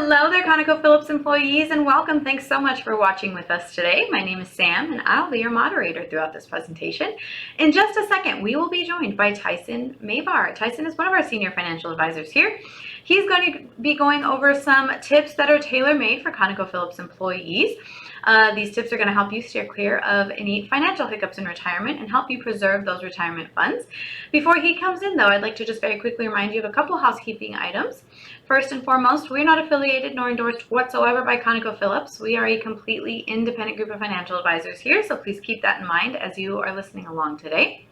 Hello there, ConocoPhillips employees, and welcome. Thanks so much for watching with us today. My name is Sam, and I'll be your moderator throughout this presentation. In just a second, we will be joined by Tyson Mavar. Tyson is one of our senior financial advisors here. He's going to be going over some tips that are tailor-made for ConocoPhillips employees. These tips are going to help you steer clear of any financial hiccups in retirement and help you preserve those retirement funds. Before he comes in, though, I'd like to just very quickly remind you of a couple housekeeping items. First and foremost, we're not affiliated nor endorsed whatsoever by ConocoPhillips. We are a completely independent group of financial advisors here, so please keep that in mind as you are listening along today.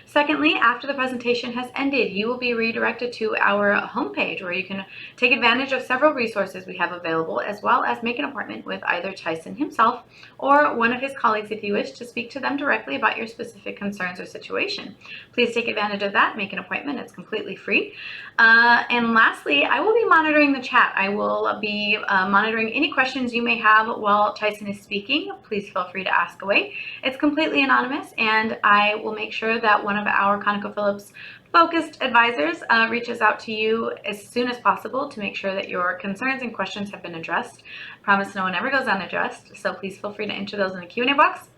Secondly, after the presentation has ended, you will be redirected to our homepage where you can take advantage of several resources we have available, as well as make an appointment with either Tyson himself or one of his colleagues if you wish to speak to them directly about your specific concerns or situation. Please take advantage of that, make an appointment, it's completely free. And lastly, I will be monitoring the chat. I will be monitoring any questions you may have while Tyson is speaking. Please feel free to ask away. It's completely anonymous, and I will make sure that one of our ConocoPhillips focused advisors reaches out to you as soon as possible to make sure that your concerns and questions have been addressed. I promise no one ever goes unaddressed, so please feel free to enter those in the Q&A box,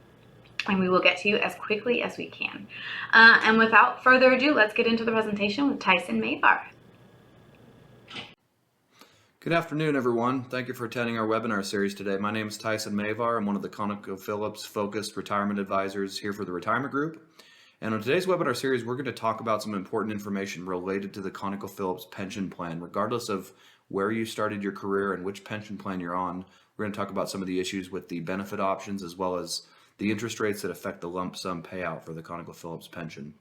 and we will get to you as quickly as we can. And without further ado, let's get into the presentation with Tyson Mavar. Good afternoon, everyone. Thank you for attending our webinar series today. My name is Tyson Mavar. I'm one of the ConocoPhillips focused retirement advisors here for the retirement group. And on today's webinar series, we're going to talk about some important information related to the ConocoPhillips pension plan. Regardless of where you started your career and which pension plan you're on, we're going to talk about some of the issues with the benefit options as well as the interest rates that affect the lump sum payout for the ConocoPhillips pension.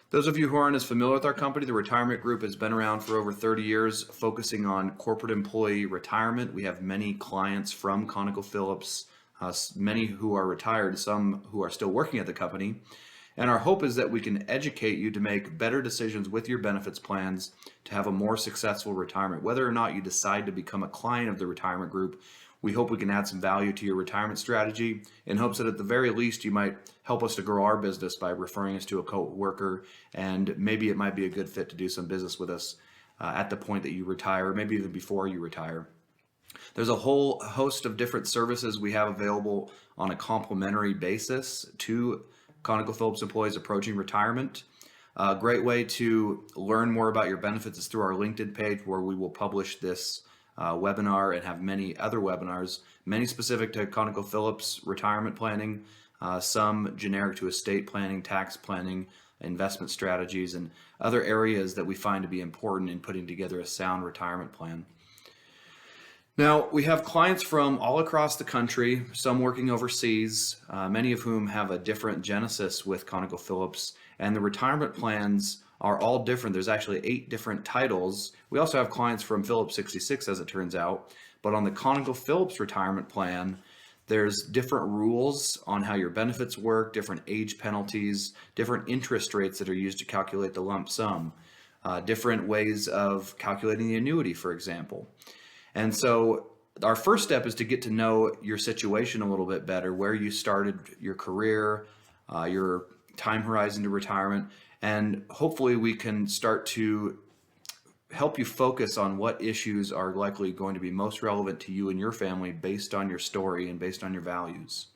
Those of you who aren't as familiar with our company, the retirement group has been around for over 30 years, focusing on corporate employee retirement. We have many clients from ConocoPhillips, many who are retired, some who are still working at the company. And our hope is that we can educate you to make better decisions with your benefits plans to have a more successful retirement. Whether or not you decide to become a client of the retirement group, we hope we can add some value to your retirement strategy in hopes that at the very least you might help us to grow our business by referring us to a co-worker, and maybe it might be a good fit to do some business with us at the point that you retire, or maybe even before you retire. There's a whole host of different services we have available on a complimentary basis to ConocoPhillips employees approaching retirement. A great way to learn more about your benefits is through our LinkedIn page, where we will publish this webinar and have many other webinars, many specific to ConocoPhillips retirement planning, some generic to estate planning, tax planning, investment strategies, and other areas that we find to be important in putting together a sound retirement plan. Now, we have clients from all across the country, some working overseas, many of whom have a different genesis with ConocoPhillips, and the retirement plans are all different. There's actually 8 different titles. We also have clients from Phillips 66, as it turns out, but on the ConocoPhillips retirement plan, there's different rules on how your benefits work, different age penalties, different interest rates that are used to calculate the lump sum, different ways of calculating the annuity, for example. And so our first step is to get to know your situation a little bit better, where you started your career, your time horizon to retirement, and hopefully we can start to help you focus on what issues are likely going to be most relevant to you and your family based on your story and based on your values.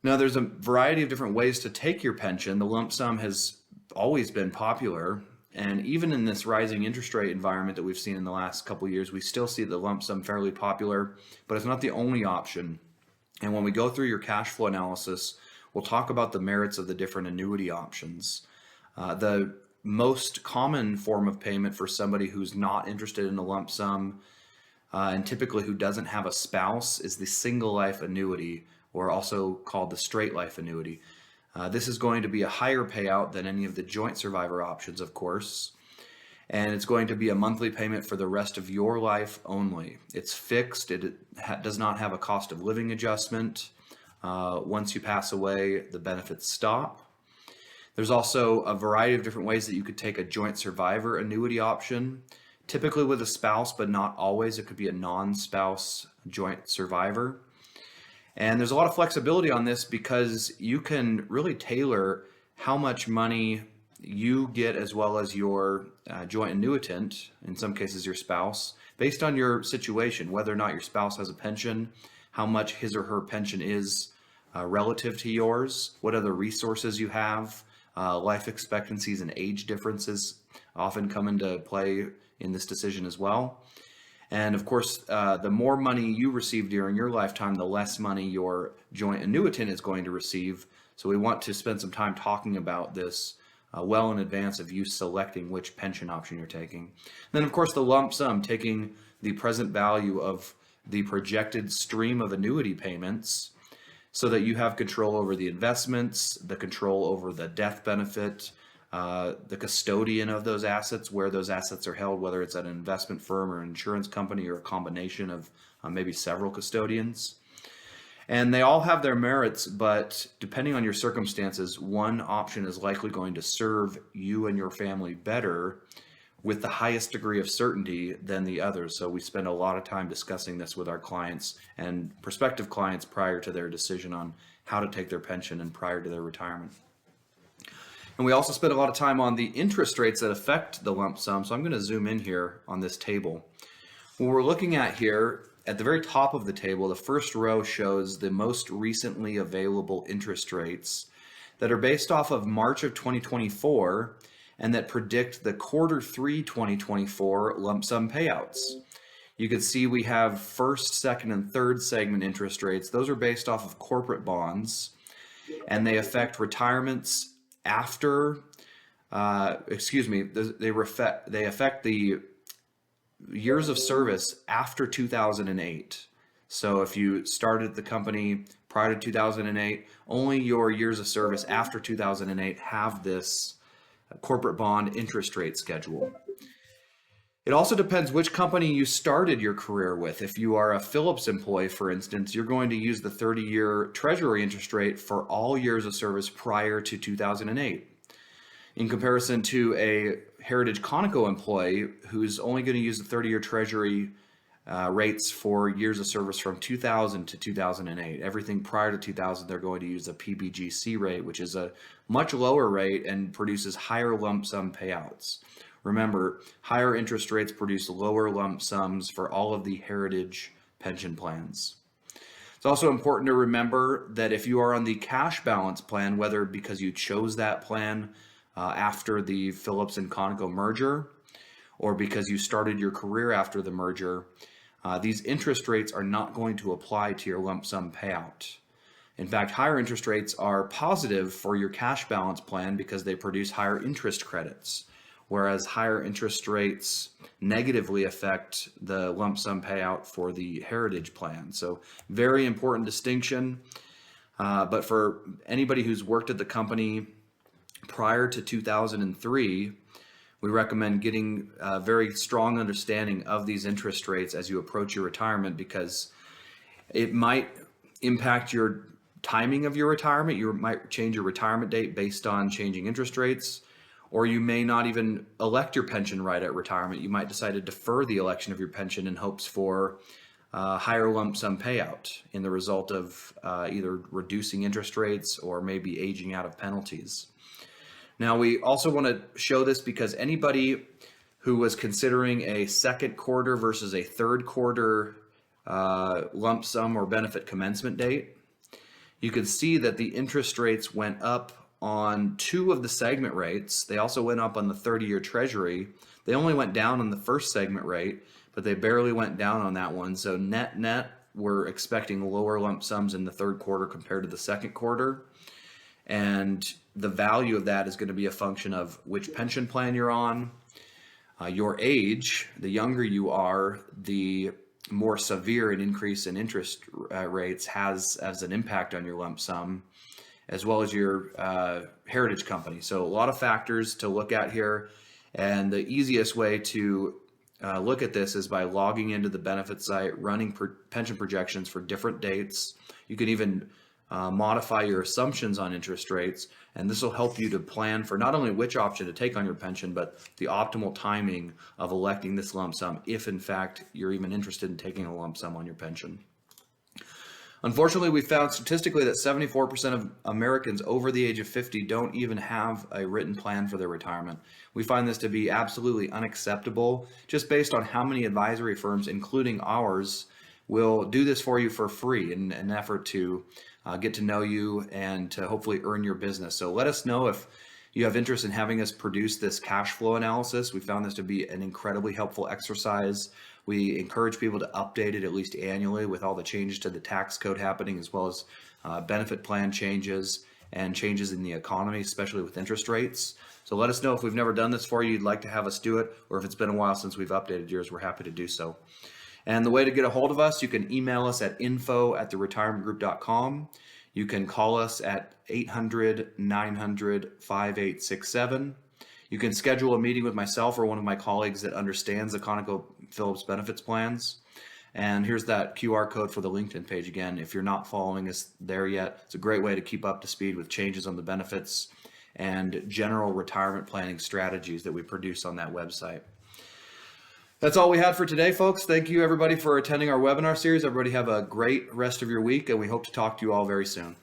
Now, there's a variety of different ways to take your pension. The lump sum has always been popular. And even in this rising interest rate environment that we've seen in the last couple of years, we still see the lump sum fairly popular, but it's not the only option. And when we go through your cash flow analysis, we'll talk about the merits of the different annuity options. The most common form of payment for somebody who's not interested in a lump sum and typically who doesn't have a spouse is the single life annuity, or also called the straight life annuity. This is going to be a higher payout than any of the joint survivor options, of course, and it's going to be a monthly payment for the rest of your life only. It's fixed. It does not have a cost of living adjustment. Once you pass away, the benefits stop. There's also a variety of different ways that you could take a joint survivor annuity option, typically with a spouse, but not always. It could be a non-spouse joint survivor. And there's a lot of flexibility on this because you can really tailor how much money you get as well as your joint annuitant, in some cases your spouse, based on your situation, whether or not your spouse has a pension, how much his or her pension is relative to yours, what other resources you have, life expectancies and age differences often come into play in this decision as well. And of course, the more money you receive during your lifetime, the less money your joint annuitant is going to receive. So we want to spend some time talking about this well in advance of you selecting which pension option you're taking. And then of course the lump sum, taking the present value of the projected stream of annuity payments so that you have control over the investments, the control over the death benefit, the custodian of those assets, where those assets are held, whether it's at an investment firm or an insurance company or a combination of maybe several custodians. And they all have their merits, but depending on your circumstances, one option is likely going to serve you and your family better with the highest degree of certainty than the others. So we spend a lot of time discussing this with our clients and prospective clients prior to their decision on how to take their pension and prior to their retirement. And we also spend a lot of time on the interest rates that affect the lump sum. So I'm going to zoom in here on this table. What we're looking at here, at the very top of the table, the first row shows the most recently available interest rates that are based off of March of 2024 and that predict the Q3 2024 lump sum payouts. You can see we have first, second, and third segment interest rates. Those are based off of corporate bonds, and they affect retirements after, they affect the years of service after 2008. So if you started the company prior to 2008, only your years of service after 2008 have this corporate bond interest rate schedule. It also depends which company you started your career with. If you are a Phillips employee, for instance, you're going to use the 30-year Treasury interest rate for all years of service prior to 2008. In comparison to a Heritage Conoco employee who's only going to use the 30-year Treasury rates for years of service from 2000 to 2008. Everything prior to 2000, they're going to use a PBGC rate, which is a much lower rate and produces higher lump sum payouts. Remember, higher interest rates produce lower lump sums for all of the Heritage pension plans. It's also important to remember that if you are on the cash balance plan, whether because you chose that plan after the Phillips and Conoco merger, or because you started your career after the merger, these interest rates are not going to apply to your lump sum payout. In fact, higher interest rates are positive for your cash balance plan because they produce higher interest credits, whereas higher interest rates negatively affect the lump sum payout for the Heritage plan. So very important distinction. But for anybody who's worked at the company prior to 2003, we recommend getting a very strong understanding of these interest rates as you approach your retirement, because it might impact your timing of your retirement. You might change your retirement date based on changing interest rates, or you may not even elect your pension right at retirement. You might decide to defer the election of your pension in hopes for higher lump sum payout in the result of either reducing interest rates or maybe aging out of penalties. Now, we also want to show this because anybody who was considering a second quarter versus a third quarter lump sum or benefit commencement date, you can see that the interest rates went up on two of the segment rates. They also went up on the 30-year Treasury. They only went down on the first segment rate, but they barely went down on that one. So net, we're expecting lower lump sums in the third quarter compared to the second quarter. And the value of that is going to be a function of which pension plan you're on, your age. The younger you are, the more severe an increase in interest rates has as an impact on your lump sum, as well as your Heritage company. So a lot of factors to look at here. And the easiest way to look at this is by logging into the benefit site, running pension projections for different dates. You can even modify your assumptions on interest rates, and this will help you to plan for not only which option to take on your pension, but the optimal timing of electing this lump sum if in fact you're even interested in taking a lump sum on your pension. Unfortunately, we found statistically that 74% of Americans over the age of 50 don't even have a written plan for their retirement. We find this to be absolutely unacceptable, just based on how many advisory firms, including ours, will do this for you for free in an effort to get to know you and to hopefully earn your business. So let us know if you have interest in having us produce this cash flow analysis. We found this to be an incredibly helpful exercise. We encourage people to update it at least annually with all the changes to the tax code happening, as well as benefit plan changes and changes in the economy, especially with interest rates. So let us know if we've never done this for you, you'd like to have us do it, or if it's been a while since we've updated yours, we're happy to do so. And the way to get a hold of us, you can email us at info@theretirementgroup.com. You can call us at 800-900-5867. You can schedule a meeting with myself or one of my colleagues that understands the ConocoPhillips benefits plans. And here's that QR code for the LinkedIn page again. If you're not following us there yet, it's a great way to keep up to speed with changes on the benefits and general retirement planning strategies that we produce on that website. That's all we had for today, folks. Thank you, everybody, for attending our webinar series. Everybody have a great rest of your week, and we hope to talk to you all very soon.